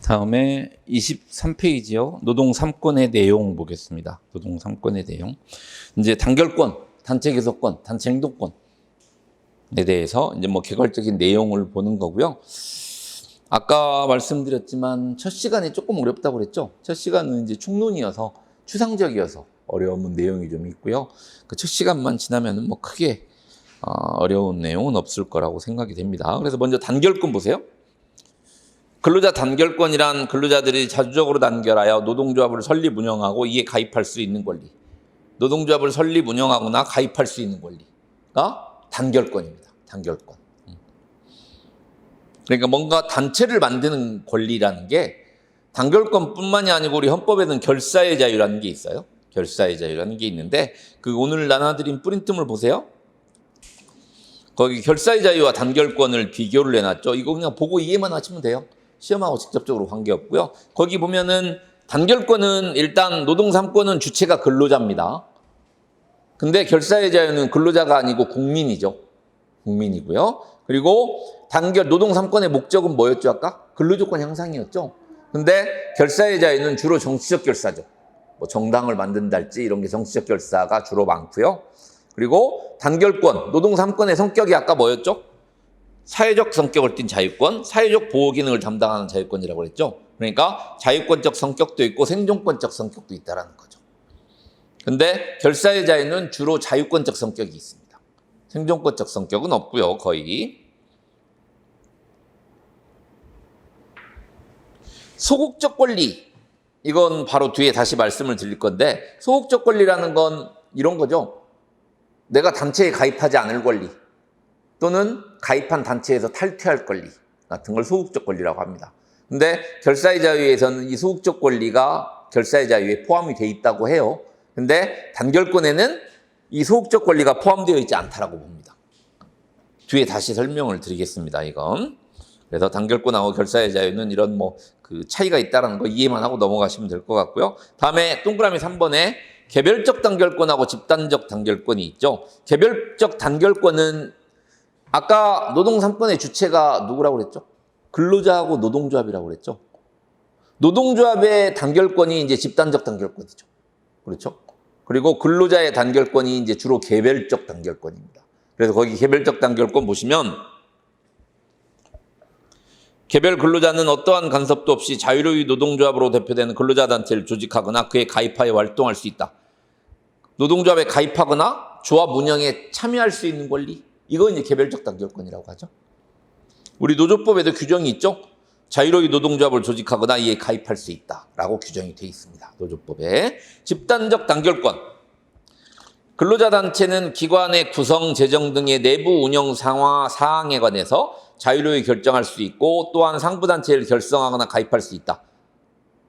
다음에 23페이지요. 노동 3권의 내용 보겠습니다. 노동 3권의 내용. 이제 단결권, 단체 개석권, 단체 행동권에 대해서 이제 뭐 개괄적인 내용을 보는 거고요. 아까 말씀드렸지만 첫 시간에 조금 어렵다고 그랬죠. 첫 시간은 이제 총론이어서 추상적이어서 어려운 내용이 좀 있고요. 그 첫 시간만 지나면은 뭐 크게 어려운 내용은 없을 거라고 생각이 됩니다. 그래서 먼저 단결권 보세요. 근로자 단결권이란 근로자들이 자주적으로 단결하여 노동조합을 설립 운영하고 이에 가입할 수 있는 권리. 노동조합을 설립 운영하거나 가입할 수 있는 권리가 단결권입니다. 단결권. 그러니까 뭔가 단체를 만드는 권리라는 게 단결권뿐만이 아니고 우리 헌법에는 결사의 자유라는 게 있어요. 결사의 자유라는 게 있는데 그 오늘 나눠드린 프린트물 보세요. 거기 결사의 자유와 단결권을 비교를 해놨죠. 이거 그냥 보고 이해만 하시면 돼요. 시험하고 직접적으로 관계없고요. 거기 보면은 단결권은 일단 노동 3권은 주체가 근로자입니다. 근데 결사의 자유는 근로자가 아니고 국민이죠. 국민이고요. 그리고 노동 3권의 목적은 뭐였죠? 아까? 근로조건 향상이었죠. 근데 결사의 자유는 주로 정치적 결사죠. 뭐 정당을 만든달지 이런 게 정치적 결사가 주로 많고요. 그리고 단결권, 노동 3권의 성격이 아까 뭐였죠? 사회적 성격을 띤 자유권, 사회적 보호 기능을 담당하는 자유권이라고 했죠. 그러니까 자유권적 성격도 있고 생존권적 성격도 있다는 거죠. 근데 결사의 자유는 주로 자유권적 성격이 있습니다. 생존권적 성격은 없고요, 거의. 소극적 권리, 이건 바로 뒤에 다시 말씀을 드릴 건데 소극적 권리라는 건 이런 거죠. 내가 단체에 가입하지 않을 권리 또는 가입한 단체에서 탈퇴할 권리 같은 걸 소극적 권리라고 합니다. 근데 결사의 자유에서는 이 소극적 권리가 결사의 자유에 포함이 돼 있다고 해요. 근데 단결권에는 이 소극적 권리가 포함되어 있지 않다라고 봅니다. 뒤에 다시 설명을 드리겠습니다. 이건. 그래서 단결권하고 결사의 자유는 이런 그 차이가 있다는 거 이해만 하고 넘어가시면 될 것 같고요. 다음에 동그라미 3번에 개별적 단결권하고 집단적 단결권이 있죠. 개별적 단결권은 아까 노동 3권의 주체가 누구라고 그랬죠? 근로자하고 노동조합이라고 그랬죠. 노동조합의 단결권이 이제 집단적 단결권이죠. 그렇죠? 그리고 근로자의 단결권이 이제 주로 개별적 단결권입니다. 그래서 거기 개별적 단결권 보시면 개별 근로자는 어떠한 간섭도 없이 자유로이 노동조합으로 대표되는 근로자 단체를 조직하거나 그에 가입하여 활동할 수 있다. 노동조합에 가입하거나 조합 운영에 참여할 수 있는 권리. 이건 이제 개별적 단결권이라고 하죠. 우리 노조법에도 규정이 있죠. 자유로이 노동조합을 조직하거나 이에 가입할 수 있다라고 규정이 되어 있습니다. 노조법에. 집단적 단결권. 근로자 단체는 기관의 구성, 재정 등의 내부 운영 사항에 관해서 자유로이 결정할 수 있고 또한 상부단체를 결성하거나 가입할 수 있다.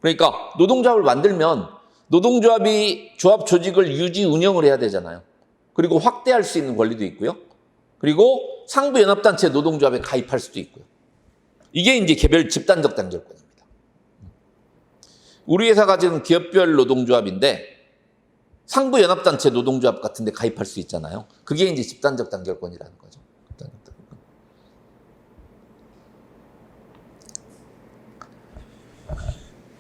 그러니까 노동조합을 만들면 노동조합이 조합 조직을 유지 운영을 해야 되잖아요. 그리고 확대할 수 있는 권리도 있고요. 그리고 상부연합단체 노동조합에 가입할 수도 있고요. 이게 이제 개별 집단적 단결권입니다. 우리 회사가 지금 기업별 노동조합인데 상부연합단체 노동조합 같은 데 가입할 수 있잖아요. 그게 이제 집단적 단결권이라는 거죠.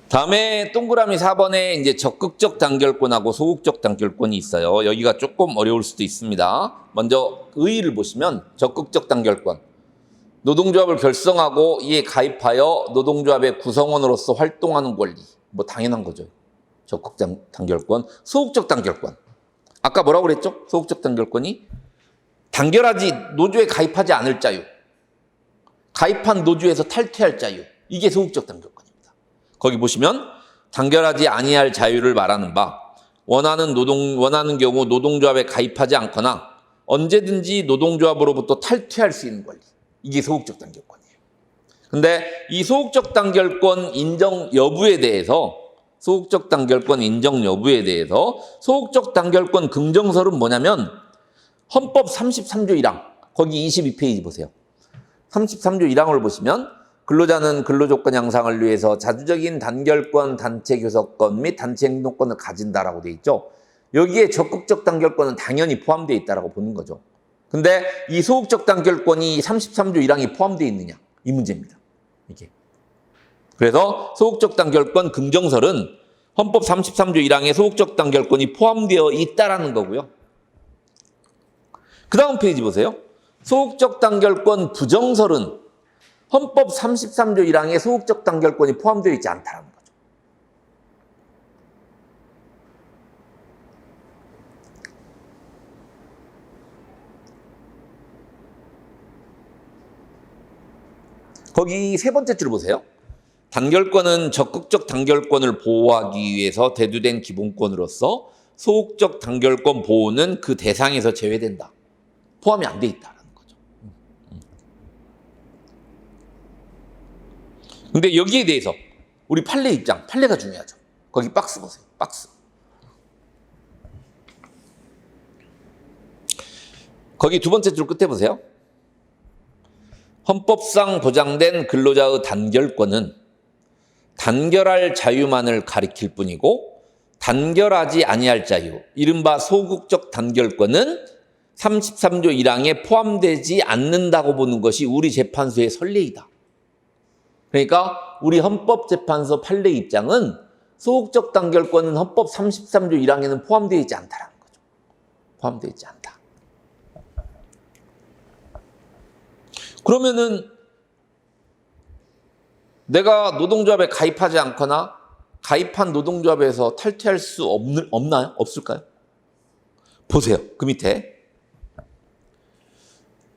다음에 동그라미 4번에 이제 적극적 단결권하고 소극적 단결권이 있어요. 여기가 조금 어려울 수도 있습니다. 먼저 의의를 보시면 적극적 단결권. 노동조합을 결성하고 이에 가입하여 노동조합의 구성원으로서 활동하는 권리. 뭐 당연한 거죠. 적극적 단결권. 소극적 단결권. 아까 뭐라고 그랬죠? 소극적 단결권이 노조에 가입하지 않을 자유. 가입한 노조에서 탈퇴할 자유. 이게 소극적 단결권. 거기 보시면 단결하지 아니할 자유를 말하는 바 원하는 경우 노동조합에 가입하지 않거나 언제든지 노동조합으로부터 탈퇴할 수 있는 권리. 이게 소극적 단결권이에요. 근데 이 소극적 단결권 인정 여부에 대해서 소극적 단결권 긍정설은 뭐냐면 헌법 33조 1항 거기 22페이지 보세요. 33조 1항을 보시면 근로자는 근로조건 향상을 위해서 자주적인 단결권, 단체 교섭권 및 단체 행동권을 가진다라고 돼 있죠. 여기에 적극적 단결권은 당연히 포함되어 있다라고 보는 거죠. 근데 이 소극적 단결권이 33조 1항이 포함되어 있느냐? 이 문제입니다. 이게. 그래서 소극적 단결권 긍정설은 헌법 33조 1항에 소극적 단결권이 포함되어 있다라는 거고요. 그 다음 페이지 보세요. 소극적 단결권 부정설은 헌법 33조 1항에 소극적 단결권이 포함되어 있지 않다라는 거죠. 거기 세 번째 줄 보세요. 단결권은 적극적 단결권을 보호하기 위해서 대두된 기본권으로서 소극적 단결권 보호는 그 대상에서 제외된다. 포함이 안 돼 있다라는 거죠. 근데 여기에 대해서 우리 판례 입장, 판례가 중요하죠. 거기 박스 보세요. 박스. 거기 두 번째 줄 끝에 보세요. 헌법상 보장된 근로자의 단결권은 단결할 자유만을 가리킬 뿐이고 단결하지 아니할 자유, 이른바 소극적 단결권은 33조 1항에 포함되지 않는다고 보는 것이 우리 재판소의 선례이다. 그러니까 우리 헌법재판소 판례 입장은 소극적 단결권은 헌법 33조 1항에는 포함되어 있지 않다라는 거죠. 포함되어 있지 않다. 그러면은 내가 노동조합에 가입하지 않거나 가입한 노동조합에서 탈퇴할 수 없나요? 없을까요? 보세요. 그 밑에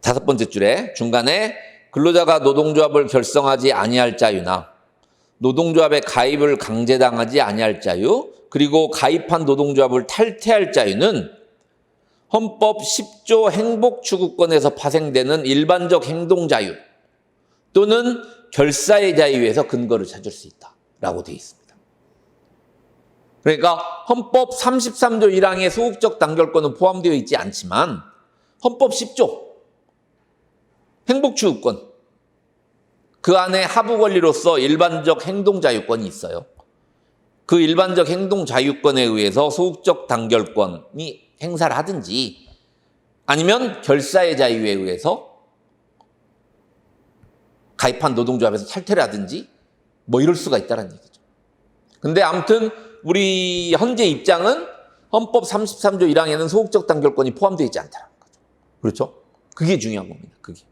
다섯 번째 줄에 중간에 근로자가 노동조합을 결성하지 아니할 자유나 노동조합에 가입을 강제당하지 아니할 자유, 그리고 가입한 노동조합을 탈퇴할 자유는 헌법 10조 행복추구권에서 파생되는 일반적 행동자유 또는 결사의 자유에서 근거를 찾을 수 있다라고 되어 있습니다. 그러니까 헌법 33조 1항에 소극적 단결권은 포함되어 있지 않지만 헌법 10조 행복추구권 그 안에 하부 권리로서 일반적 행동자유권이 있어요. 그 일반적 행동자유권에 의해서 소극적 단결권이 행사를 하든지 아니면 결사의 자유에 의해서 가입한 노동조합에서 탈퇴를 하든지 뭐 이럴 수가 있다는 얘기죠. 근데 아무튼 우리 현재 입장은 헌법 33조 1항에는 소극적 단결권이 포함되어 있지 않다는 거죠. 그렇죠? 그게 중요한 겁니다. 그게.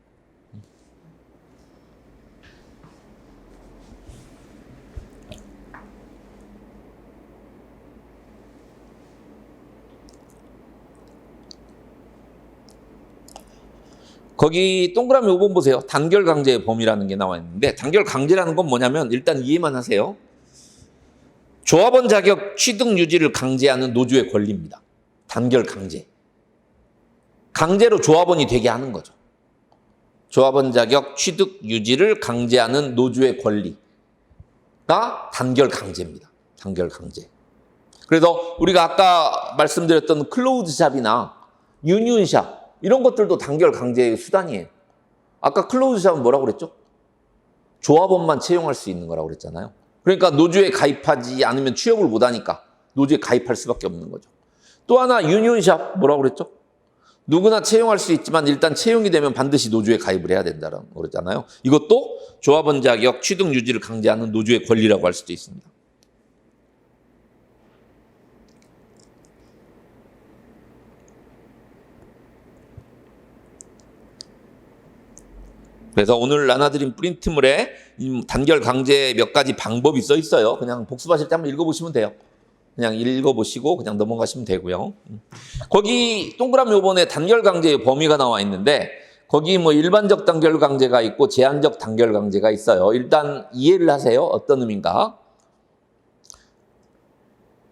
거기 동그라미 5번 보세요. 단결 강제의 범위라는 게 나와 있는데 단결 강제라는 건 뭐냐면 일단 이해만 하세요. 조합원 자격 취득 유지를 강제하는 노조의 권리입니다. 단결 강제. 강제로 조합원이 되게 하는 거죠. 조합원 자격 취득 유지를 강제하는 노조의 권리가 단결 강제입니다. 단결 강제. 그래서 우리가 아까 말씀드렸던 클로우즈샵이나 유니온샵 이런 것들도 단결 강제의 수단이에요. 아까 클로우즈샵은 뭐라고 그랬죠? 조합원만 채용할 수 있는 거라고 그랬잖아요. 그러니까 노조에 가입하지 않으면 취업을 못하니까 노조에 가입할 수밖에 없는 거죠. 또 하나 유니온샵 뭐라고 그랬죠? 누구나 채용할 수 있지만 일단 채용이 되면 반드시 노조에 가입을 해야 된다고 그랬잖아요. 이것도 조합원 자격 취득 유지를 강제하는 노조의 권리라고 할 수도 있습니다. 그래서 오늘 나눠드린 프린트물에 단결 강제 몇 가지 방법이 써 있어요. 그냥 복습하실 때 한번 읽어보시면 돼요. 그냥 읽어보시고 그냥 넘어가시면 되고요. 거기 동그라미 5번에 단결 강제의 범위가 나와 있는데 거기 뭐 일반적 단결 강제가 있고 제한적 단결 강제가 있어요. 일단 이해를 하세요. 어떤 의미인가?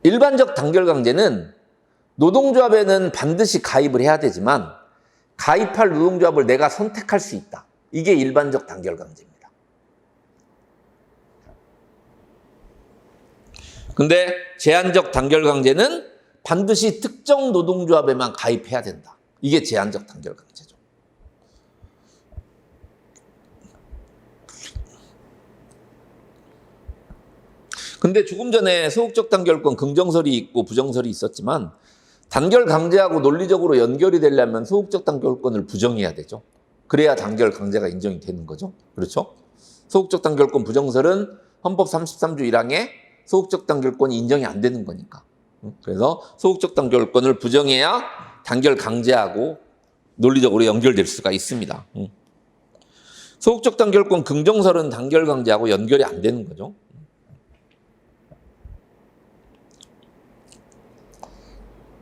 일반적 단결 강제는 노동조합에는 반드시 가입을 해야 되지만 가입할 노동조합을 내가 선택할 수 있다. 이게 일반적 단결 강제입니다. 근데 제한적 단결 강제는 반드시 특정 노동조합에만 가입해야 된다. 이게 제한적 단결 강제죠. 근데 조금 전에 소극적 단결권 긍정설이 있고 부정설이 있었지만 단결 강제하고 논리적으로 연결이 되려면 소극적 단결권을 부정해야 되죠. 그래야 단결 강제가 인정이 되는 거죠. 그렇죠? 소극적 단결권 부정설은 헌법 33조 1항에 소극적 단결권이 인정이 안 되는 거니까. 그래서 소극적 단결권을 부정해야 단결 강제하고 논리적으로 연결될 수가 있습니다. 소극적 단결권 긍정설은 단결 강제하고 연결이 안 되는 거죠.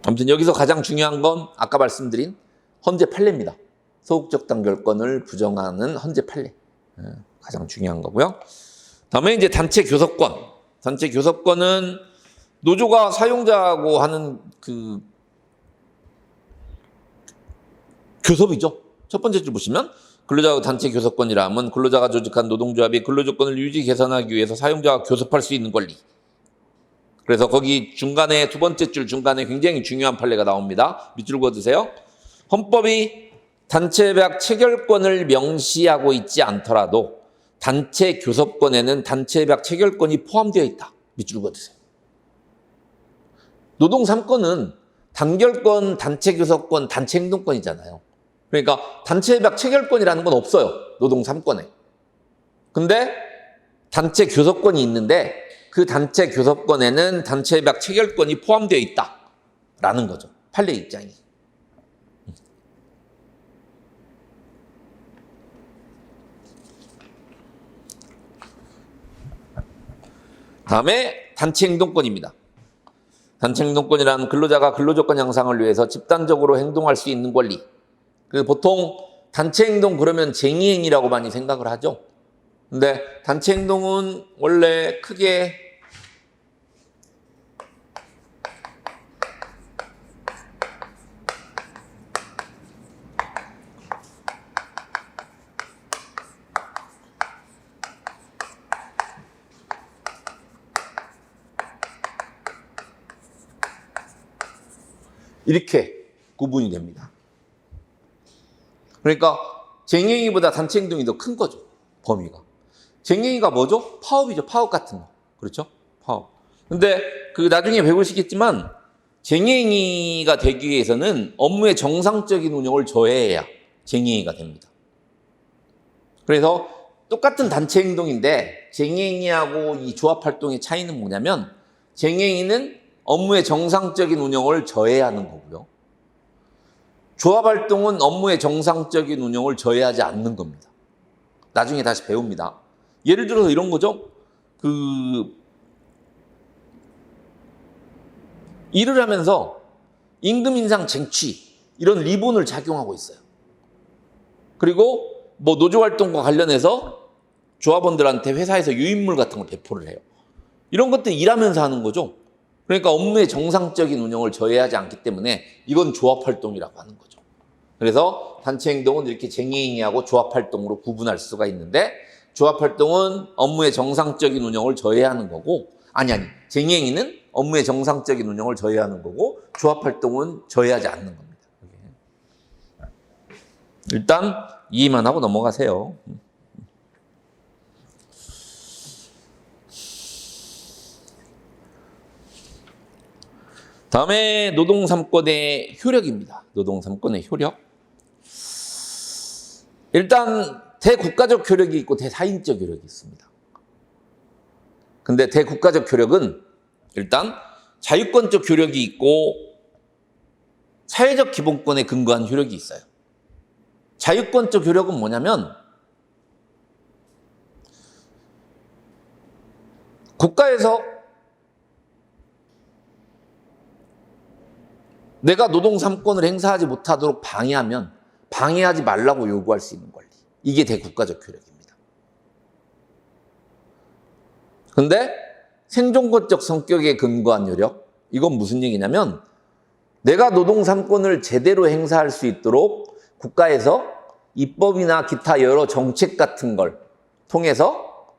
아무튼 여기서 가장 중요한 건 아까 말씀드린 헌재 판례입니다. 소극적 단결권을 부정하는 헌재 판례. 가장 중요한 거고요. 다음에 이제 단체 교섭권. 단체 교섭권은 노조가 사용자하고 하는 그 교섭이죠. 첫 번째 줄 보시면 근로자 단체 교섭권이라면 근로자가 조직한 노동조합이 근로조건을 유지 개선하기 위해서 사용자와 교섭할 수 있는 권리. 그래서 거기 중간에 두 번째 줄 중간에 굉장히 중요한 판례가 나옵니다. 밑줄 그어두세요. 헌법이 단체협약 체결권을 명시하고 있지 않더라도 단체 교섭권에는 단체협약 체결권이 포함되어 있다. 밑줄 그어두세요. 노동 3권은 단결권, 단체 교섭권, 단체 행동권이잖아요. 그러니까 단체협약 체결권이라는 건 없어요. 노동 3권에. 근데 단체 교섭권이 있는데 그 단체 교섭권에는 단체협약 체결권이 포함되어 있다라는 거죠. 판례 입장이. 다음에 단체 행동권입니다. 단체 행동권이란 근로자가 근로조건 향상을 위해서 집단적으로 행동할 수 있는 권리. 그래서 보통 단체 행동 그러면 쟁의행위라고 많이 생각을 하죠. 근데 단체 행동은 원래 크게 이렇게 구분이 됩니다. 그러니까 쟁의행위보다 단체 행동이 더 큰 거죠. 범위가. 쟁의행위가 뭐죠? 파업이죠. 파업 같은 거. 그렇죠? 파업. 근데 그 나중에 배우시겠지만 쟁의행위가 되기 위해서는 업무의 정상적인 운영을 저해해야 쟁의행위가 됩니다. 그래서 똑같은 단체 행동인데 쟁의행위하고 이 조합활동의 차이는 뭐냐면 쟁의행위는 업무의 정상적인 운영을 저해하는 거고요. 조합활동은 업무의 정상적인 운영을 저해하지 않는 겁니다. 나중에 다시 배웁니다. 예를 들어서 이런 거죠. 일을 하면서 임금 인상 쟁취 이런 리본을 작용하고 있어요. 그리고 뭐 노조활동과 관련해서 조합원들한테 회사에서 유인물 같은 걸 배포를 해요. 이런 것들 일하면서 하는 거죠. 그러니까 업무의 정상적인 운영을 저해하지 않기 때문에 이건 조합활동이라고 하는 거죠. 그래서 단체 행동은 이렇게 쟁의행위하고 조합활동으로 구분할 수가 있는데 조합활동은 업무의 정상적인 운영을 저해하는 거고 쟁의행위는 업무의 정상적인 운영을 저해하는 거고 조합활동은 저해하지 않는 겁니다. 일단 이해만 하고 넘어가세요. 다음에 노동 3권의 효력입니다. 노동 3권의 효력. 일단 대국가적 효력이 있고 대사인적 효력이 있습니다. 근데 대국가적 효력은 일단 자유권적 효력이 있고 사회적 기본권에 근거한 효력이 있어요. 자유권적 효력은 뭐냐면 국가에서 내가 노동 3권을 행사하지 못하도록 방해하면 방해하지 말라고 요구할 수 있는 권리. 이게 대국가적 효력입니다. 그런데 생존권적 성격에 근거한 효력, 이건 무슨 얘기냐면 내가 노동 3권을 제대로 행사할 수 있도록 국가에서 입법이나 기타 여러 정책 같은 걸 통해서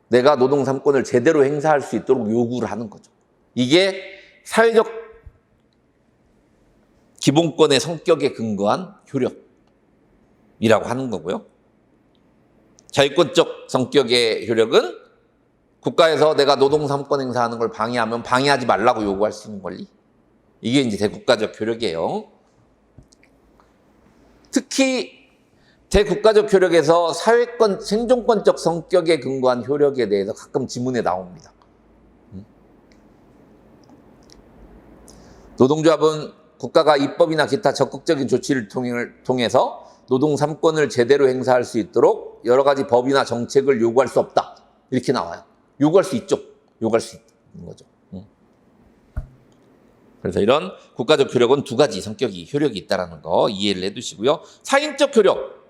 내가 노동 3권을 제대로 행사할 수 있도록 요구를 하는 거죠. 이게 사회적 기본권의 성격에 근거한 효력이라고 하는 거고요. 자유권적 성격의 효력은 국가에서 내가 노동 3권 행사하는 걸 방해하면 방해하지 말라고 요구할 수 있는 권리. 이게 이제 대국가적 효력이에요. 특히 대국가적 효력에서 사회권, 생존권적 성격에 근거한 효력에 대해서 가끔 지문에 나옵니다. 노동조합은 국가가 입법이나 기타 적극적인 조치를 통해서 노동 3권을 제대로 행사할 수 있도록 여러 가지 법이나 정책을 요구할 수 없다. 이렇게 나와요. 요구할 수 있죠. 요구할 수 있는 거죠. 그래서 이런 국가적 효력은 두 가지 성격이, 효력이 있다는 거 이해를 해두시고요. 사인적 효력.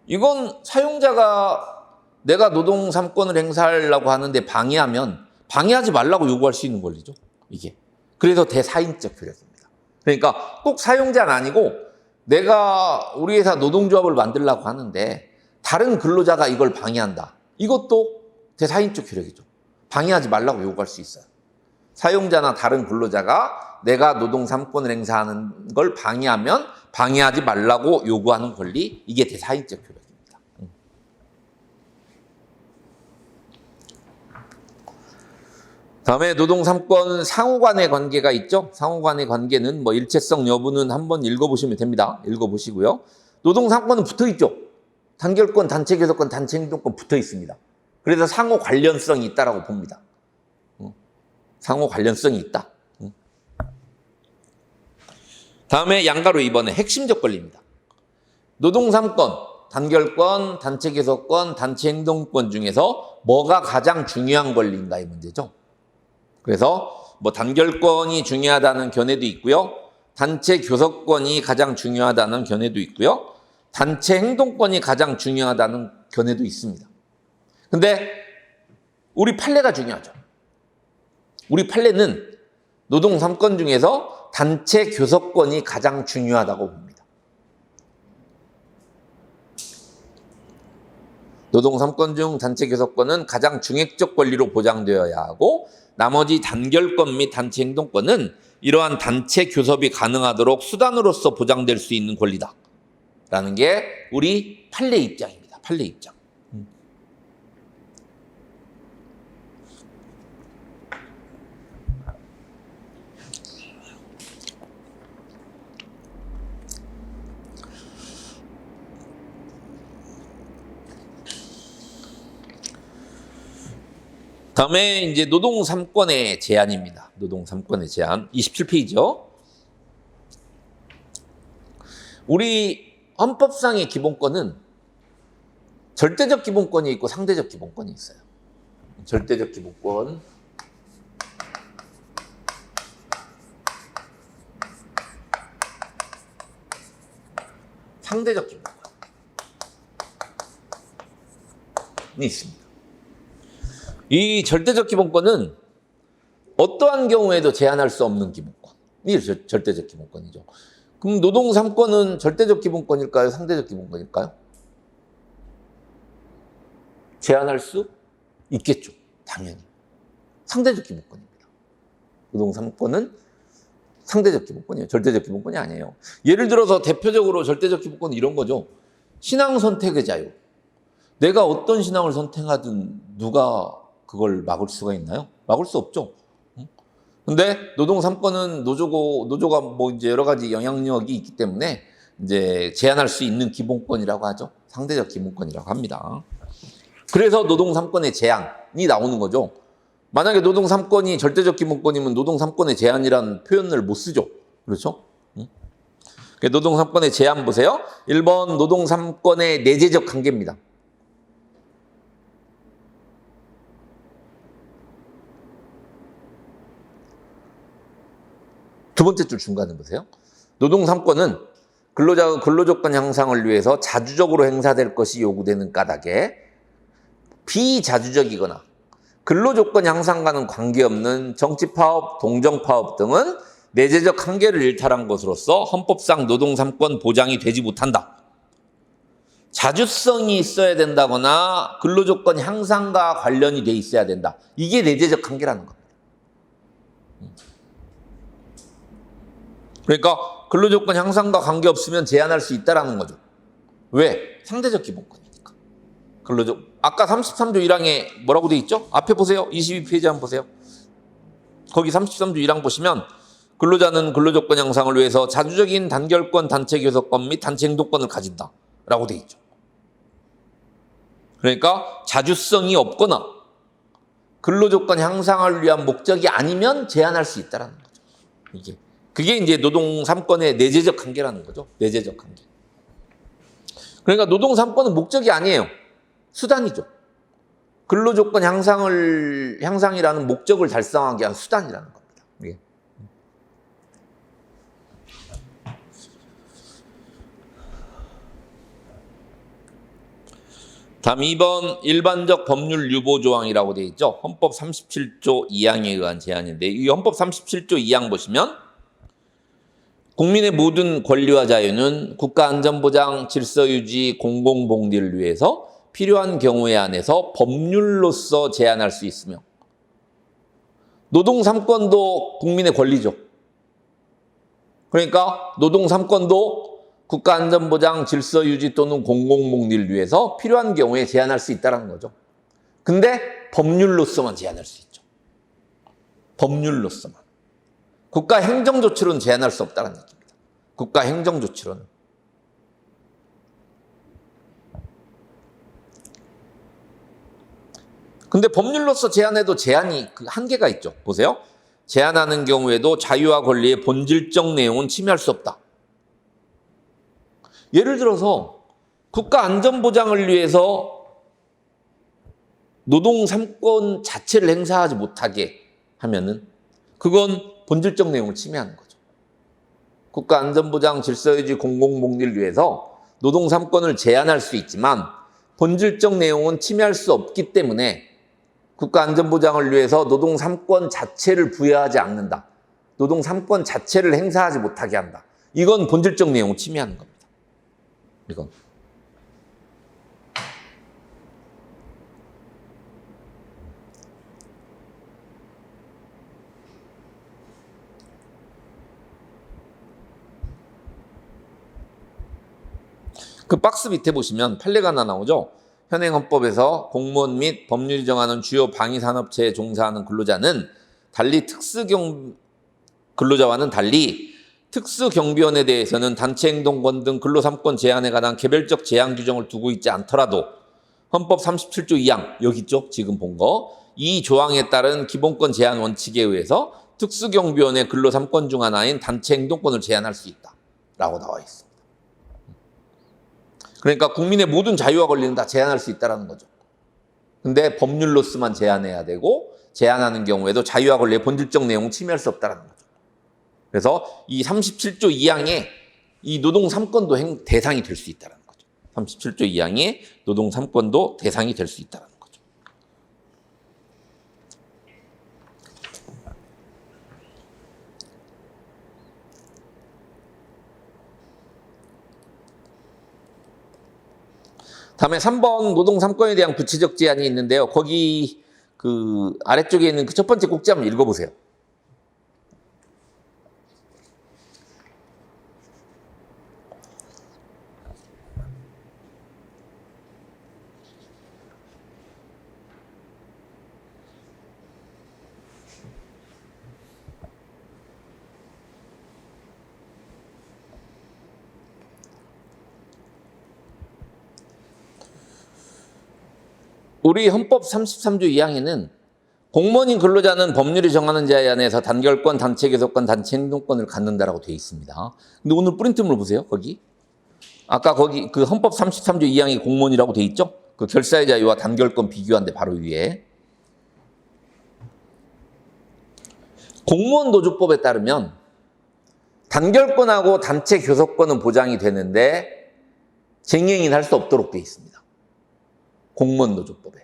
이건 사용자가 내가 노동 3권을 행사하려고 하는데 방해하면 방해하지 말라고 요구할 수 있는 권리죠. 이게. 그래서 대사인적 효력입니다. 그러니까 꼭 사용자는 아니고 내가 우리 회사 노동조합을 만들려고 하는데 다른 근로자가 이걸 방해한다. 이것도 대사인적 효력이죠. 방해하지 말라고 요구할 수 있어요. 사용자나 다른 근로자가 내가 노동 3권을 행사하는 걸 방해하면 방해하지 말라고 요구하는 권리, 이게 대사인적 효력입니다. 다음에 노동 3권 상호 간의 관계가 있죠. 상호 간의 관계는 뭐 일체성 여부는 한번 읽어보시면 됩니다. 읽어보시고요. 노동 3권은 붙어 있죠. 단결권, 단체 교섭권, 단체 행동권 붙어 있습니다. 그래서 상호 관련성이 있다라고 봅니다. 상호 관련성이 있다. 다음에 양가로 2번에 핵심적 권리입니다. 노동 3권, 단결권, 단체 교섭권, 단체 행동권 중에서 뭐가 가장 중요한 권리인가의 문제죠. 그래서 뭐 단결권이 중요하다는 견해도 있고요. 단체 교섭권이 가장 중요하다는 견해도 있고요. 단체 행동권이 가장 중요하다는 견해도 있습니다. 근데 우리 판례가 중요하죠. 우리 판례는 노동 3권 중에서 단체 교섭권이 가장 중요하다고 봅니다. 노동 3권 중 단체 교섭권은 가장 중액적 권리로 보장되어야 하고 나머지 단결권 및 단체 행동권은 이러한 단체 교섭이 가능하도록 수단으로서 보장될 수 있는 권리다. 라는 게 우리 판례 입장입니다. 판례 입장. 다음에 이제 노동 3권의 제한입니다. 노동 3권의 제한. 27페이지요. 우리 헌법상의 기본권은 절대적 기본권이 있고 상대적 기본권이 있어요. 절대적 기본권. 상대적 기본권이 있습니다. 이 절대적 기본권은 어떠한 경우에도 제한할 수 없는 기본권이 절대적 기본권이죠. 그럼 노동 3권은 절대적 기본권일까요? 상대적 기본권일까요? 제한할 수 있겠죠. 당연히. 상대적 기본권입니다. 노동 3권은 상대적 기본권이에요. 절대적 기본권이 아니에요. 예를 들어서 대표적으로 절대적 기본권은 이런 거죠. 신앙 선택의 자유. 내가 어떤 신앙을 선택하든 누가 그걸 막을 수가 있나요? 막을 수 없죠. 근데 노동 3권은 노조가 뭐 이제 여러 가지 영향력이 있기 때문에 이제 제한할 수 있는 기본권이라고 하죠. 상대적 기본권이라고 합니다. 그래서 노동 3권의 제한이 나오는 거죠. 만약에 노동 3권이 절대적 기본권이면 노동 3권의 제한이라는 표현을 못 쓰죠. 그렇죠? 노동 3권의 제한 보세요. 1번 노동 3권의 내재적 한계입니다. 두 번째 줄 중간에 보세요. 노동 3권은 근로자의 근로조건 향상을 위해서 자주적으로 행사될 것이 요구되는 까닭에 비자주적이거나 근로조건 향상과는 관계없는 정치파업, 동정파업 등은 내재적 한계를 일탈한 것으로서 헌법상 노동 3권 보장이 되지 못한다. 자주성이 있어야 된다거나 근로조건 향상과 관련이 돼 있어야 된다. 이게 내재적 한계라는 겁니다. 그러니까 근로조건 향상과 관계없으면 제한할 수 있다는 거죠. 왜? 상대적 기본권이니까. 아까 33조 1항에 뭐라고 돼 있죠? 앞에 보세요. 22페이지 한번 보세요. 거기 33조 1항 보시면 근로자는 근로조건 향상을 위해서 자주적인 단결권, 단체 교섭권 및 단체 행동권을 가진다. 라고 돼 있죠. 그러니까 자주성이 없거나 근로조건 향상을 위한 목적이 아니면 제한할 수 있다는 거죠. 그게 이제 노동 3권의 내재적 한계라는 거죠. 내재적 한계. 그러니까 노동 3권은 목적이 아니에요. 수단이죠. 근로조건 향상이라는 목적을 달성하기 위한 수단이라는 겁니다. 예. 다음 2번 일반적 법률 유보 조항이라고 되어 있죠. 헌법 37조 2항에 의한 제한인데 이 헌법 37조 2항 보시면 국민의 모든 권리와 자유는 국가안전보장, 질서유지, 공공복리를 위해서 필요한 경우에 한해서 법률로서 제한할 수 있으며 노동 3권도 국민의 권리죠. 그러니까 노동 3권도 국가안전보장, 질서유지 또는 공공복리를 위해서 필요한 경우에 제한할 수 있다는 거죠. 근데 법률로서만 제한할 수 있죠. 법률로서만. 국가 행정조치로는 제한할 수 없다는 얘기입니다. 국가 행정조치로는. 근데 법률로서 제한해도 제한이 그 한계가 있죠. 보세요. 제한하는 경우에도 자유와 권리의 본질적 내용은 침해할 수 없다. 예를 들어서 국가 안전보장을 위해서 노동 3권 자체를 행사하지 못하게 하면은 그건 본질적 내용을 침해하는 거죠. 국가 안전보장, 질서유지, 공공복리를 위해서 노동 3권을 제한할 수 있지만 본질적 내용은 침해할 수 없기 때문에 국가 안전보장을 위해서 노동 3권 자체를 부여하지 않는다. 노동 3권 자체를 행사하지 못하게 한다. 이건 본질적 내용을 침해하는 겁니다. 이건. 그 박스 밑에 보시면 판례가 하나 나오죠. 현행헌법에서 공무원 및 법률이 정하는 주요 방위산업체에 종사하는 근로자는 달리 근로자와는 달리 특수경비원에 대해서는 단체행동권 등 근로 3권 제한에 관한 개별적 제한 규정을 두고 있지 않더라도 헌법 37조 2항, 여기 있죠? 지금 본 거. 이 조항에 따른 기본권 제한 원칙에 의해서 특수경비원의 근로 3권 중 하나인 단체행동권을 제한할 수 있다. 라고 나와 있습니다. 그러니까 국민의 모든 자유와 권리는 다 제한할 수 있다는 거죠. 근데 법률로서만 제한해야 되고 제한하는 경우에도 자유와 권리의 본질적 내용은 침해할 수 없다는 거죠. 그래서 이 37조 2항에 이 노동 3권도 대상이 될 수 있다는 거죠. 37조 2항에 노동 3권도 대상이 될 수 있다는 거죠. 다음에 3번 노동 3권에 대한 구체적 제한이 있는데요. 거기 그 아래쪽에 있는 그 첫 번째 꼭지 한번 읽어보세요. 우리 헌법 33조 2항에는 공무원인 근로자는 법률이 정하는 자에 한해서 단결권, 단체 개속권, 단체 행동권을 갖는다라고 되어 있습니다. 근데 오늘 프린트물 보세요. 거기. 아까 거기 그 헌법 33조 2항이 공무원이라고 되어 있죠? 그 결사의 자유와 단결권 비교한데 바로 위에. 공무원 노조법에 따르면 단결권하고 단체 교섭권은 보장이 되는데 쟁행인 할 수 없도록 되어 있습니다. 공무원 노조법에.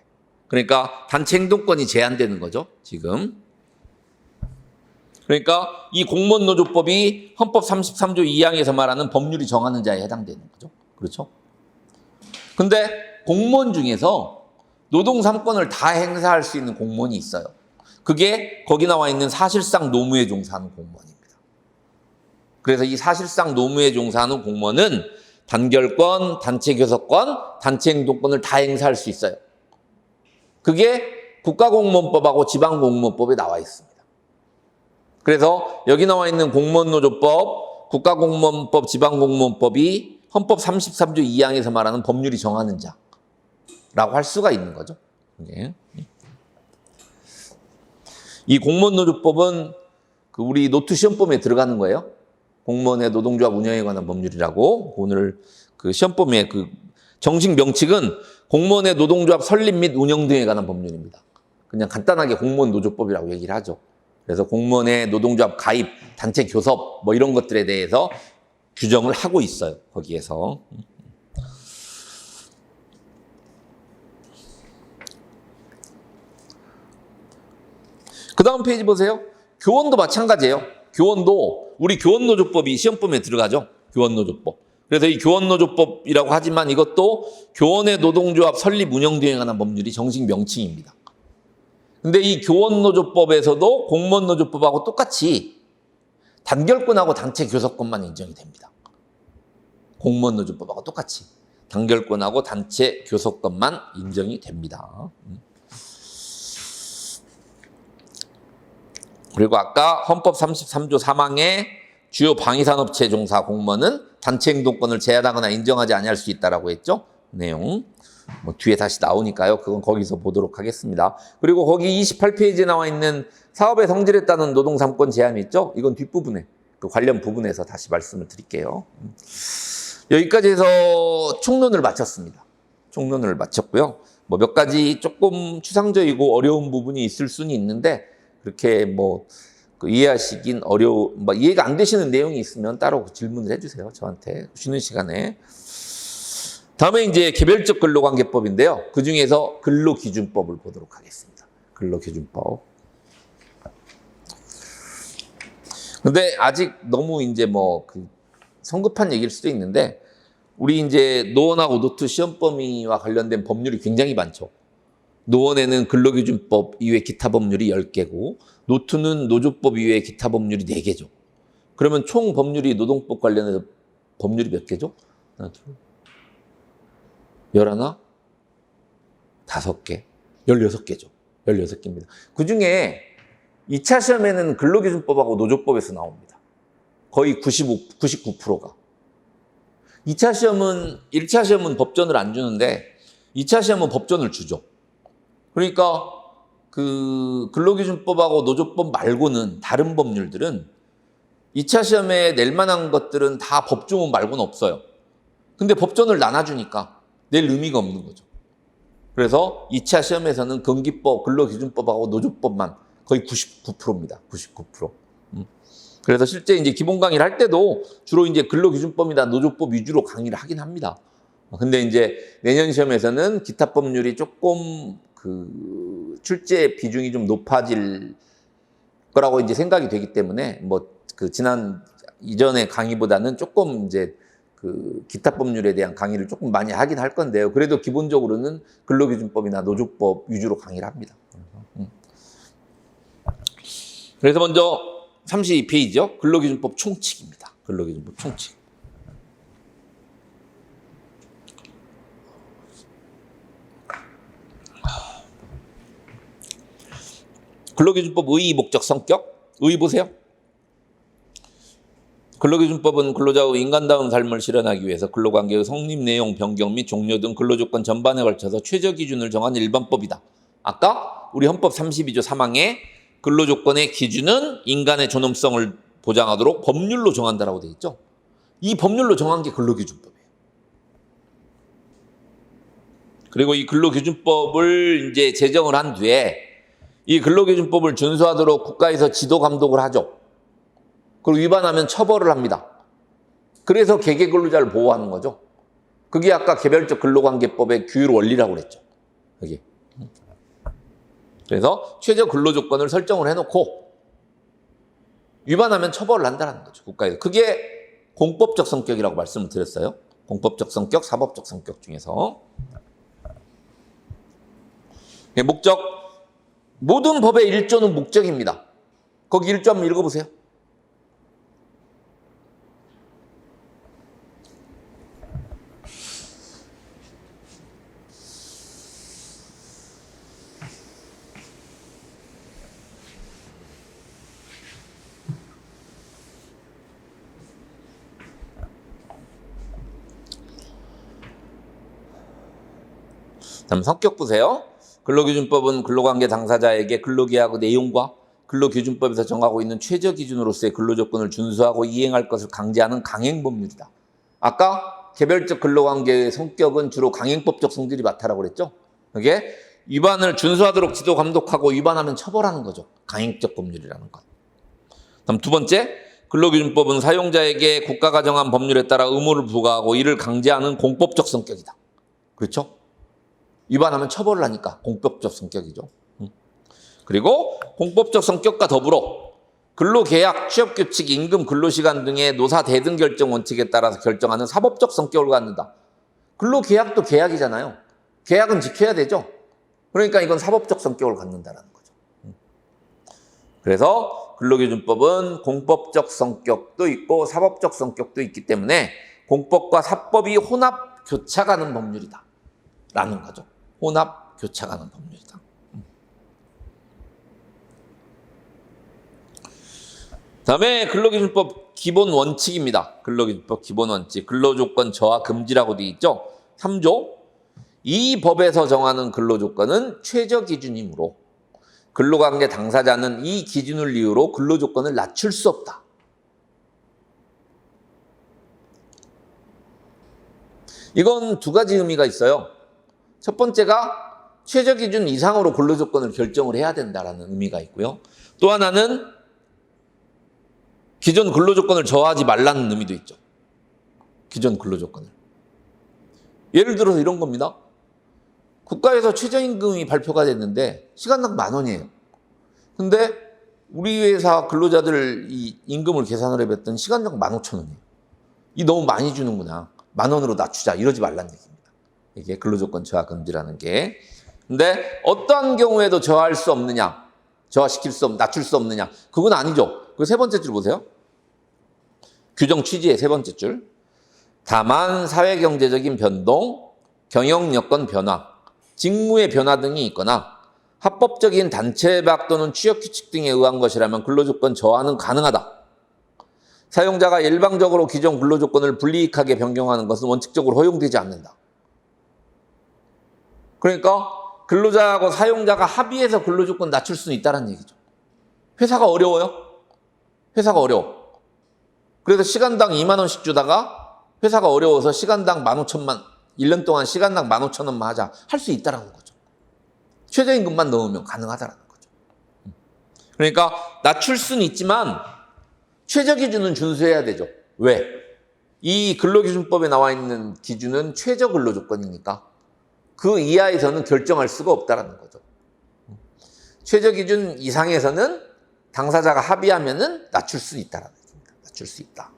그러니까 단체 행동권이 제한되는 거죠, 지금. 그러니까 이 공무원 노조법이 헌법 33조 2항에서 말하는 법률이 정하는 자에 해당되는 거죠. 그렇죠? 근데 공무원 중에서 노동 3권을 다 행사할 수 있는 공무원이 있어요. 그게 거기 나와 있는 사실상 노무에 종사하는 공무원입니다. 그래서 이 사실상 노무에 종사하는 공무원은 단결권, 단체 교섭권, 단체 행동권을 다 행사할 수 있어요. 그게 국가공무원법하고 지방공무원법에 나와 있습니다. 그래서 여기 나와 있는 공무원노조법, 국가공무원법, 지방공무원법이 헌법 33조 2항에서 말하는 법률이 정하는 자라고 할 수가 있는 거죠. 예. 이 공무원노조법은 우리 노트 시험범위에 들어가는 거예요. 공무원의 노동조합 운영에 관한 법률이라고. 오늘 시험범위의 정식 명칭은 공무원의 노동조합 설립 및 운영 등에 관한 법률입니다. 그냥 간단하게 공무원 노조법이라고 얘기를 하죠. 그래서 공무원의 노동조합 가입, 단체 교섭 뭐 이런 것들에 대해서 규정을 하고 있어요. 거기에서. 그 다음 페이지 보세요. 교원도 마찬가지예요. 교원도 우리 교원노조법이 시험범위에 들어가죠. 교원노조법. 그래서 이 교원노조법이라고 하지만 이것도 교원의 노동조합 설립 운영 등에 관한 법률이 정식 명칭입니다. 근데 이 교원노조법에서도 공무원노조법하고 똑같이 단결권하고 단체 교섭권만 인정이 됩니다. 공무원노조법하고 똑같이 단결권하고 단체 교섭권만 인정이 됩니다. 그리고 아까 헌법 33조 3항의 주요 방위산업체 종사 공무원은 단체 행동권을 제한하거나 인정하지 아니할 수 있다라고 했죠. 내용 뒤에 다시 나오니까요. 그건 거기서 보도록 하겠습니다. 그리고 거기 28페이지에 나와 있는 사업의 성질에 따른 노동 3권 제한이 있죠. 이건 뒷부분에 관련 부분에서 다시 말씀을 드릴게요. 여기까지 해서 총론을 마쳤습니다. 총론을 마쳤고요. 몇 가지 조금 추상적이고 어려운 부분이 있을 수는 있는데 그렇게 이해하시긴 이해가 안 되시는 내용이 있으면 따로 질문을 해주세요. 저한테 쉬는 시간에. 다음에 이제 개별적 근로관계법인데요. 그 중에서 근로기준법을 보도록 하겠습니다. 근로기준법. 근데 아직 너무 이제 성급한 얘기일 수도 있는데 우리 이제 노원하고 노트 시험 범위와 관련된 법률이 굉장히 많죠. 노원에는 근로기준법 이외 기타 법률이 10개고 노트는 노조법 이외 기타 법률이 4개죠. 그러면 총 법률이 노동법 관련해서 법률이 몇 개죠? 하나, 둘, 11, 5개, 16개죠. 16개입니다. 그중에 2차 시험에는 근로기준법하고 노조법에서 나옵니다. 거의 99%가. 1차 시험은 법전을 안 주는데 2차 시험은 법전을 주죠. 그러니까 근로기준법하고 노조법 말고는 다른 법률들은 2차 시험에 낼 만한 것들은 다 법조문 말고는 없어요. 근데 법전을 나눠주니까 낼 의미가 없는 거죠. 그래서 2차 시험에서는 근기법, 근로기준법하고 노조법만 거의 99%입니다. 99%. 그래서 실제 이제 기본 강의를 할 때도 주로 이제 근로기준법이나 노조법 위주로 강의를 하긴 합니다. 근데 이제 내년 시험에서는 기타 법률이 조금 출제 비중이 좀 높아질 거라고 이제 생각이 되기 때문에 이전의 강의보다는 조금 이제 기타 법률에 대한 강의를 조금 많이 하긴 할 건데요. 그래도 기본적으로는 근로기준법이나 노조법 위주로 강의를 합니다. 그래서 먼저 32페이지요. 근로기준법 총칙입니다. 근로기준법 총칙. 근로기준법 의의, 목적, 성격. 의의 보세요. 근로기준법은 근로자의 인간다운 삶을 실현하기 위해서 근로관계의 성립 내용 변경 및 종료 등 근로조건 전반에 걸쳐서 최저기준을 정한 일반법이다. 아까 우리 헌법 32조 3항에 근로조건의 기준은 인간의 존엄성을 보장하도록 법률로 정한다라고 되어 있죠. 이 법률로 정한 게 근로기준법이에요. 그리고 이 근로기준법을 이제 제정을 한 뒤에 이 근로기준법을 준수하도록 국가에서 지도 감독을 하죠. 그리고 위반하면 처벌을 합니다. 그래서 개개 근로자를 보호하는 거죠. 그게 아까 개별적 근로관계법의 규율 원리라고 그랬죠. 여기. 그래서 최저 근로조건을 설정을 해놓고 위반하면 처벌을 한다는 거죠. 국가에서. 그게 공법적 성격이라고 말씀을 드렸어요. 공법적 성격, 사법적 성격 중에서. 목적. 모든 법의 1조는 목적입니다. 거기 1조 한번 읽어보세요. 다음 성격 보세요. 근로기준법은 근로관계 당사자에게 근로계약 내용과 근로기준법에서 정하고 있는 최저 기준으로서의 근로조건을 준수하고 이행할 것을 강제하는 강행법률이다. 아까 개별적 근로관계의 성격은 주로 강행법적 성질이 많다라고 그랬죠? 그게 위반을 준수하도록 지도 감독하고 위반하면 처벌하는 거죠. 강행적 법률이라는 것. 다음 두 번째, 근로기준법은 사용자에게 국가가 정한 법률에 따라 의무를 부과하고 이를 강제하는 공법적 성격이다. 그렇죠? 위반하면 처벌을 하니까 공법적 성격이죠. 그리고 공법적 성격과 더불어 근로계약, 취업규칙, 임금, 근로시간 등의 노사 대등 결정 원칙에 따라서 결정하는 사법적 성격을 갖는다. 근로계약도 계약이잖아요. 계약은 지켜야 되죠. 그러니까 이건 사법적 성격을 갖는다는 거죠. 그래서 근로기준법은 공법적 성격도 있고 사법적 성격도 있기 때문에 공법과 사법이 혼합 교차가는 법률이다. 라는 거죠. 혼합 교차가는 법률이다. 다음에 근로기준법 기본 원칙입니다. 근로기준법 기본 원칙. 근로조건 저하 금지라고 되어 있죠. 3조. 이 법에서 정하는 근로조건은 최저 기준이므로 근로관계 당사자는 이 기준을 이유로 근로조건을 낮출 수 없다. 이건 두 가지 의미가 있어요. 첫 번째가 최저 기준 이상으로 근로조건을 결정을 해야 된다는 의미가 있고요. 또 하나는 기존 근로조건을 저하하지 말라는 의미도 있죠. 기존 근로조건을. 예를 들어서 이런 겁니다. 국가에서 최저임금이 발표가 됐는데 시간당 10,000원이에요. 근데 우리 회사 근로자들 이 임금을 계산을 해봤더니 시간당 15,000원이에요. 이 너무 많이 주는구나. 10,000원으로 낮추자. 이러지 말란 얘기입니다. 이게 근로조건 저하 금지라는 게. 근데 어떠한 경우에도 저하할 수 없느냐? 저하시킬 수 없, 낮출 수 없느냐? 그건 아니죠. 그 세 번째 줄 보세요. 규정 취지의 세 번째 줄. 다만 사회경제적인 변동, 경영여건 변화, 직무의 변화 등이 있거나 합법적인 단체박 또는 취업규칙 등에 의한 것이라면 근로조건 저하는 가능하다. 사용자가 일방적으로 기존 근로조건을 불이익하게 변경하는 것은 원칙적으로 허용되지 않는다. 그러니까 근로자하고 사용자가 합의해서 근로조건 낮출 수는 있다는 얘기죠. 회사가 어려워요? 회사가 어려워. 그래서 시간당 20,000원씩 주다가 회사가 어려워서 시간당 15,000만, 1년 동안 시간당 15,000원만 하자. 할 수 있다는 거죠. 최저임금만 넣으면 가능하다는 거죠. 그러니까 낮출 수는 있지만 최저기준은 준수해야 되죠. 왜? 이 근로기준법에 나와 있는 기준은 최저 근로조건이니까 그 이하에서는 결정할 수가 없다는 거죠. 최저기준 이상에서는 당사자가 합의하면은 낮출 수 있다는 거죠. 낮출 수 있다.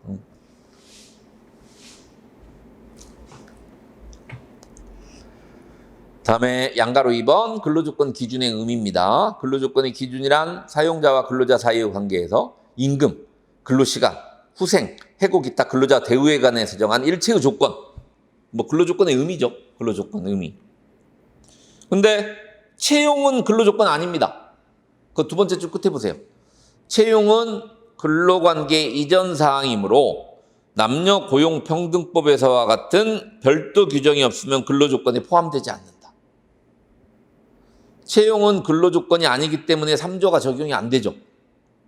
다음에 양가로 2번 근로조건 기준의 의미입니다. 근로조건의 기준이란 사용자와 근로자 사이의 관계에서 임금, 근로시간, 후생, 해고 기타 근로자 대우에 관해서 정한 일체의 조건. 뭐 근로조건의 의미죠. 근로조건 의미. 근데 채용은 근로조건 아닙니다. 그 두 번째 줄 끝에 보세요. 채용은 근로관계 이전 사항이므로 남녀 고용평등법에서와 같은 별도 규정이 없으면 근로조건에 포함되지 않는다. 채용은 근로조건이 아니기 때문에 3조가 적용이 안 되죠.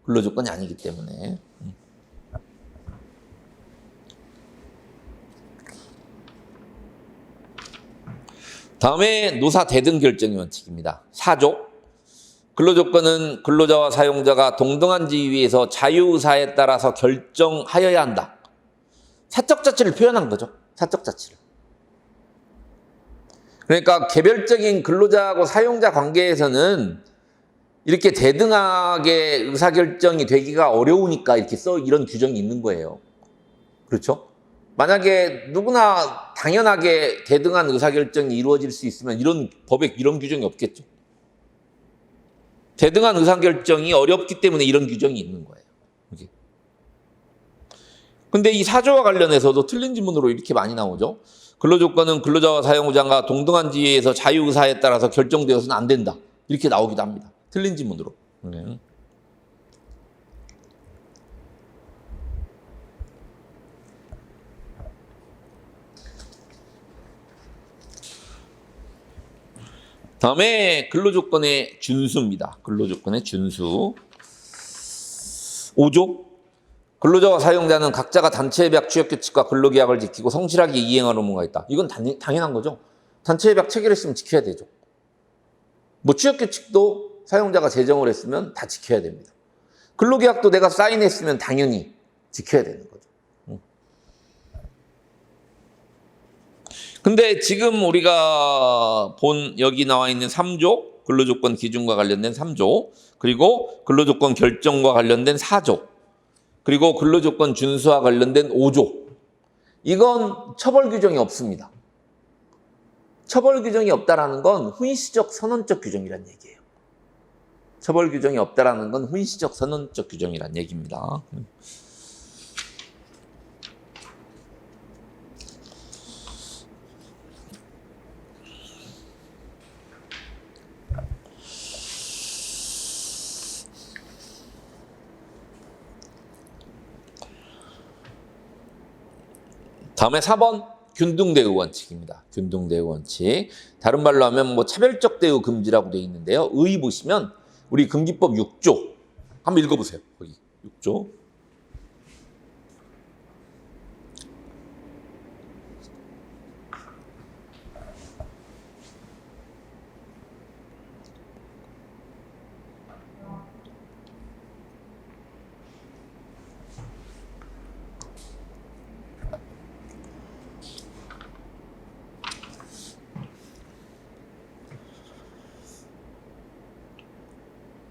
근로조건이 아니기 때문에. 다음에 노사 대등 결정의 원칙입니다. 4조. 근로조건은 근로자와 사용자가 동등한 지위에서 자유의사에 따라서 결정하여야 한다. 사적 자치를 표현한 거죠. 사적 자치를. 그러니까 개별적인 근로자하고 사용자 관계에서는 이렇게 대등하게 의사결정이 되기가 어려우니까 이렇게 이런 규정이 있는 거예요. 그렇죠? 만약에 누구나 당연하게 대등한 의사결정이 이루어질 수 있으면 이런 법에 이런 규정이 없겠죠. 대등한 의사결정이 어렵기 때문에 이런 규정이 있는 거예요. 근데 이 4조와 관련해서도 틀린 지문으로 이렇게 많이 나오죠. 근로조건은 근로자와 사용자가 동등한 지위에서 자유의사에 따라서 결정되어서는 안 된다. 이렇게 나오기도 합니다. 틀린 지문으로. 다음에 근로조건의 준수입니다. 근로조건의 준수. 5조. 근로자와 사용자는 각자가 단체협약 취업규칙과 근로계약을 지키고 성실하게 이행할 의무가 있다. 이건 당연한 거죠. 단체협약 체결했으면 지켜야 되죠. 뭐 취업규칙도 사용자가 제정을 했으면 다 지켜야 됩니다. 근로계약도 내가 사인했으면 당연히 지켜야 되는 거죠. 근데 지금 우리가 본 여기 나와 있는 3조, 근로조건 기준과 관련된 3조, 그리고 근로조건 결정과 관련된 4조, 그리고 근로조건 준수와 관련된 5조. 이건 처벌 규정이 없습니다. 처벌 규정이 없다라는 건 훈시적 선언적 규정이란 얘기예요. 처벌 규정이 없다라는 건 훈시적 선언적 규정이란 얘기입니다. 다음에 4번 균등대우 원칙입니다. 균등대우 원칙. 다른 말로 하면 뭐 차별적 대우 금지라고 되어 있는데요. 의 보시면 우리 금기법 6조 한번 읽어보세요. 거기 6조.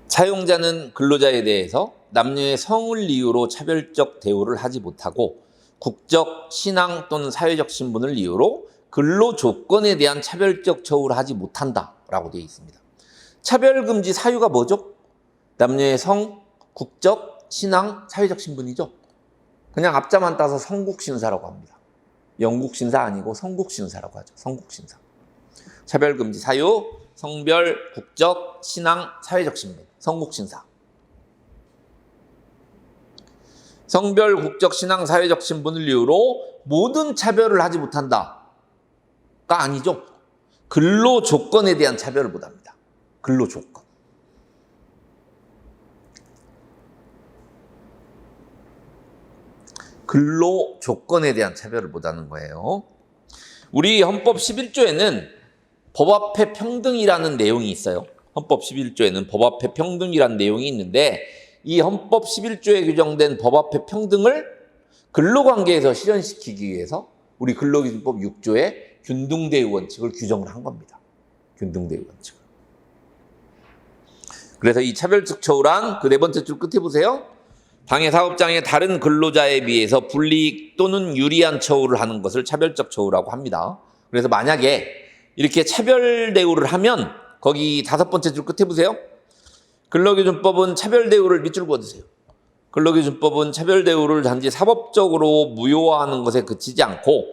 사용자는 근로자에 대해서 남녀의 성을 이유로 차별적 대우를 하지 못하고 국적, 신앙 또는 사회적 신분을 이유로 근로 조건에 대한 차별적 처우를 하지 못한다라고 되어 있습니다. 차별금지 사유가 뭐죠? 남녀의 성, 국적, 신앙, 사회적 신분이죠. 그냥 앞자만 따서 성국신사라고 합니다. 영국신사 아니고 성국신사라고 하죠. 성국신사. 차별금지 사유, 성별, 국적, 신앙, 사회적 신분. 성국신사. 성별, 국적, 신앙, 사회적 신분을 이유로 모든 차별을 하지 못한다가 아니죠. 근로 조건에 대한 차별을 못합니다. 근로 조건. 근로 조건에 대한 차별을 못하는 거예요. 우리 헌법 11조에는 법 앞에 평등이라는 내용이 있어요. 헌법 11조에는 법 앞에 평등이라는 내용이 있는데 이 헌법 11조에 규정된 법 앞에 평등을 근로관계에서 실현시키기 위해서 우리 근로기준법 6조에 균등대우 원칙을 규정을 한 겁니다. 균등대우 원칙을. 그래서 이 차별적 처우란 그 네 번째 줄 끝에 보세요. 당해 사업장의 다른 근로자에 비해서 불이익 또는 유리한 처우를 하는 것을 차별적 처우라고 합니다. 그래서 만약에 이렇게 차별 대우를 하면 거기 다섯 번째 줄 끝에 보세요. 근로기준법은 차별 대우를 밑줄 그어주세요. 근로기준법은 차별 대우를 단지 사법적으로 무효화하는 것에 그치지 않고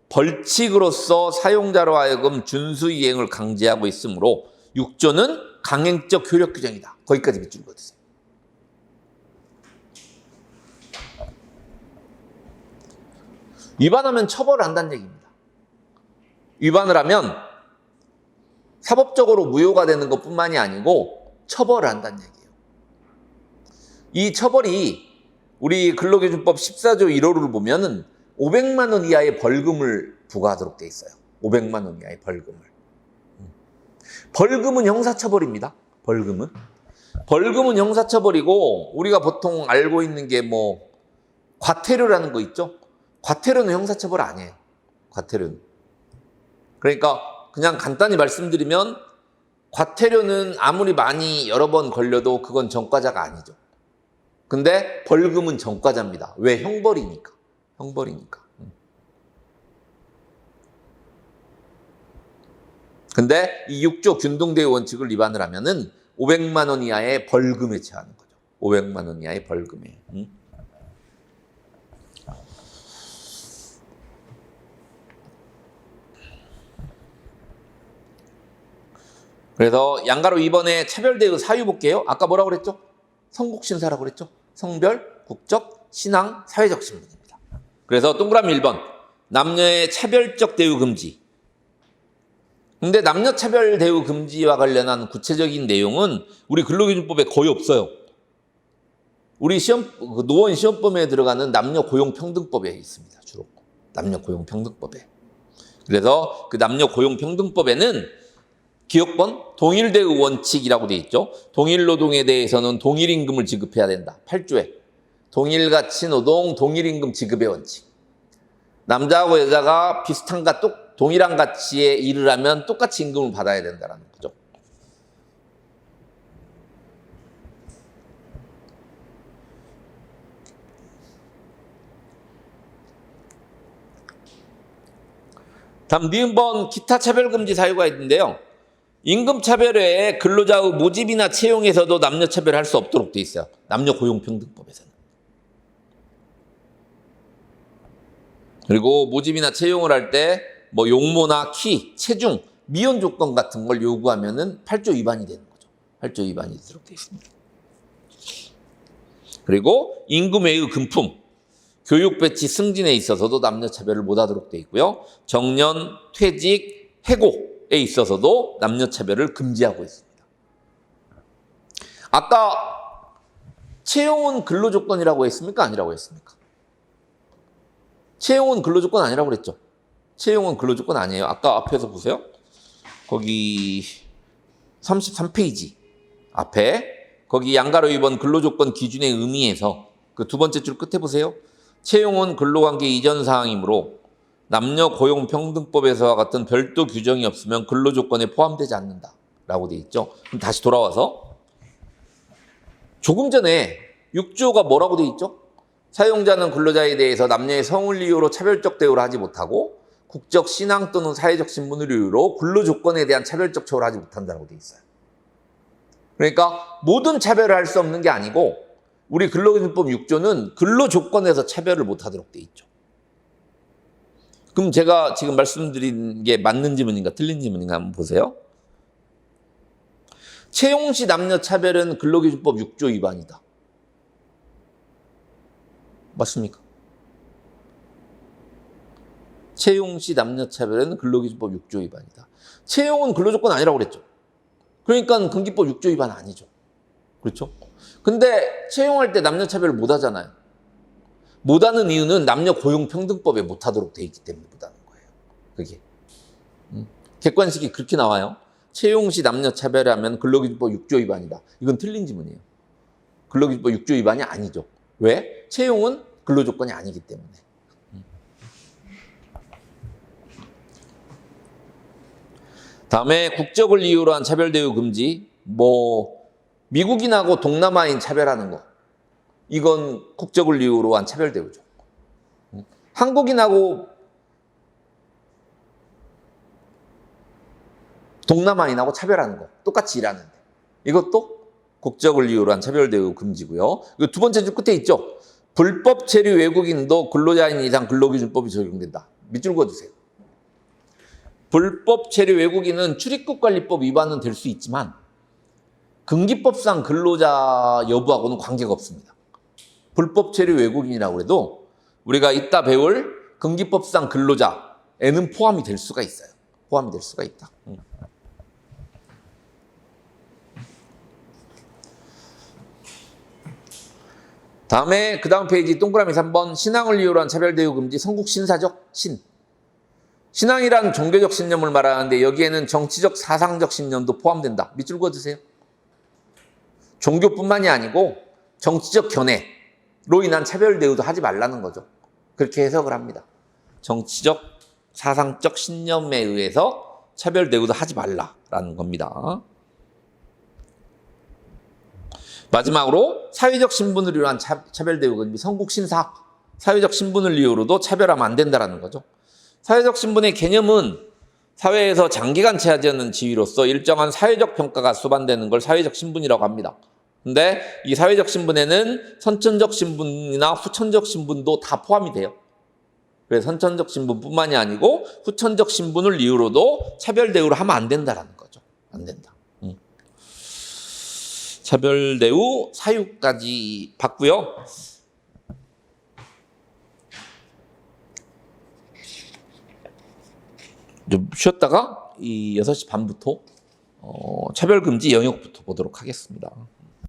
벌칙으로서 사용자로 하여금 준수 이행을 강제하고 있으므로 6조는 강행적 효력 규정이다. 거기까지 밑줄 그어주세요. 위반하면 처벌을 한다는 얘기입니다. 위반을 하면 사법적으로 무효가 되는 것뿐만이 아니고 처벌을 한다는 얘기예요. 이 처벌이 우리 근로기준법 14조 1호를 보면은 500만 원 이하의 벌금을 부과하도록 돼 있어요. 500만 원 이하의 벌금을. 벌금은 형사처벌입니다. 벌금은 형사처벌이고 우리가 보통 알고 있는 게 뭐 과태료라는 거 있죠? 과태료는 형사처벌 아니에요. 과태료는. 그러니까 그냥 간단히 말씀드리면 과태료는 아무리 많이 여러 번 걸려도 그건 전과자가 아니죠. 근데 벌금은 전과자입니다. 왜? 형벌이니까. 근데 이 6조 균등대우 원칙을 위반을 하면은 500만 원 이하의 벌금에 처하는 거죠. 500만 원 이하의 벌금에. 그래서 양가로 2번에 차별대우 사유 볼게요. 아까 뭐라고 그랬죠? 성국신사라고 그랬죠? 성별, 국적, 신앙, 사회적 신분입니다. 그래서 동그라미 1번 남녀의 차별적 대우 금지. 근데 남녀차별 대우 금지와 관련한 구체적인 내용은 우리 근로기준법에 거의 없어요. 우리 노원 시험범위에 들어가는 남녀고용평등법에 있습니다. 주로 남녀고용평등법에. 그래서 그 남녀고용평등법에는 기업권 동일대우 원칙이라고 돼 있죠. 동일노동에 대해서는 동일임금을 지급해야 된다. 8조에 동일가치 노동 동일임금 지급의 원칙. 남자하고 여자가 비슷한가 동일한 가치의 일을 하면 똑같이 임금을 받아야 된다는 거죠. 다음 니은번 기타 차별금지 사유가 있는데요. 임금차별 외에 근로자의 모집이나 채용에서도 남녀차별할 수 없도록 돼 있어요. 남녀고용평등법에서는. 그리고 모집이나 채용을 할 때 뭐 용모나 키, 체중, 미혼 조건 같은 걸 요구하면은 8조 위반이 되는 거죠. 8조 위반이 되도록 돼 있습니다. 그리고 임금 외의 금품, 교육 배치 승진에 있어서도 남녀차별을 못하도록 돼 있고요. 정년, 퇴직, 해고에 있어서도 남녀차별을 금지하고 있습니다. 아까 채용은 근로조건이라고 했습니까? 아니라고 했습니까? 채용은 근로조건 아니라고 그랬죠. 채용은 근로조건 아니에요. 아까 앞에서 보세요. 거기 33페이지 앞에 거기 양가로 위반 근로조건 기준의 의미에서 그 두 번째 줄 끝에 보세요. 채용은 근로관계 이전 사항이므로 남녀고용평등법에서와 같은 별도 규정이 없으면 근로조건에 포함되지 않는다라고 돼 있죠. 그럼 다시 돌아와서 조금 전에 6조가 뭐라고 돼 있죠? 사용자는 근로자에 대해서 남녀의 성을 이유로 차별적 대우를 하지 못하고 국적, 신앙 또는 사회적 신분을 이유로 근로조건에 대한 차별적 처우를 하지 못한다고 돼 있어요. 그러니까 모든 차별을 할 수 없는 게 아니고 우리 근로기준법 6조는 근로조건에서 차별을 못하도록 돼 있죠. 그럼 제가 지금 말씀드린 게 맞는 지문인가 틀린 지문인가 한번 보세요. 채용 시 남녀 차별은 근로기준법 6조 위반이다. 맞습니까? 채용 시 남녀 차별은 근로기준법 6조 위반이다. 채용은 근로조건 아니라고 그랬죠. 그러니까 근기법 6조 위반 아니죠. 그렇죠? 근데 채용할 때 남녀 차별을 못 하잖아요. 못 하는 이유는 남녀고용평등법에 못 하도록 돼 있기 때문에 못 하는 거예요. 그게. 객관식이 그렇게 나와요. 채용 시 남녀 차별하면 근로기준법 6조 위반이다. 이건 틀린 지문이에요. 근로기준법 6조 위반이 아니죠. 왜? 채용은 근로조건이 아니기 때문에. 다음에 국적을 이유로 한 차별대우 금지. 미국인하고 동남아인 차별하는 거. 이건 국적을 이유로 한 차별대우죠. 한국인하고 동남아인하고 차별하는 거. 똑같이 일하는데. 이것도 국적을 이유로 한 차별대우 금지고요. 두 번째 줄 끝에 있죠. 불법 체류 외국인도 근로자인 이상 근로기준법이 적용된다. 밑줄 그어주세요. 불법 체류 외국인은 출입국관리법 위반은 될 수 있지만 근기법상 근로자 여부하고는 관계가 없습니다. 불법 체류 외국인이라고 해도 우리가 이따 배울 근기법상 근로자에는 포함이 될 수가 있어요. 포함이 될 수가 있다. 다음에 그 다음 페이지 동그라미 3번 신앙을 이유로 한 차별대우 금지 성국신사적 신앙이란 종교적 신념을 말하는데 여기에는 정치적 사상적 신념도 포함된다. 밑줄 그어주세요. 종교뿐만이 아니고 정치적 견해로 인한 차별대우도 하지 말라는 거죠. 그렇게 해석을 합니다. 정치적 사상적 신념에 의해서 차별대우도 하지 말라라는 겁니다. 마지막으로 사회적 신분을 이유로 한 차별대우 금지 성국신사 사회적 신분을 이유로도 차별하면 안 된다는 거죠. 사회적 신분의 개념은 사회에서 장기간 차지하는 지위로서 일정한 사회적 평가가 수반되는 걸 사회적 신분이라고 합니다. 근데 이 사회적 신분에는 선천적 신분이나 후천적 신분도 다 포함이 돼요. 그래서 선천적 신분뿐만이 아니고 후천적 신분을 이유로도 차별 대우를 하면 안 된다라는 거죠. 안 된다. 차별 대우 사유까지 봤고요. 좀 쉬었다가 이 6시 반부터 차별금지 영역부터 보도록 하겠습니다.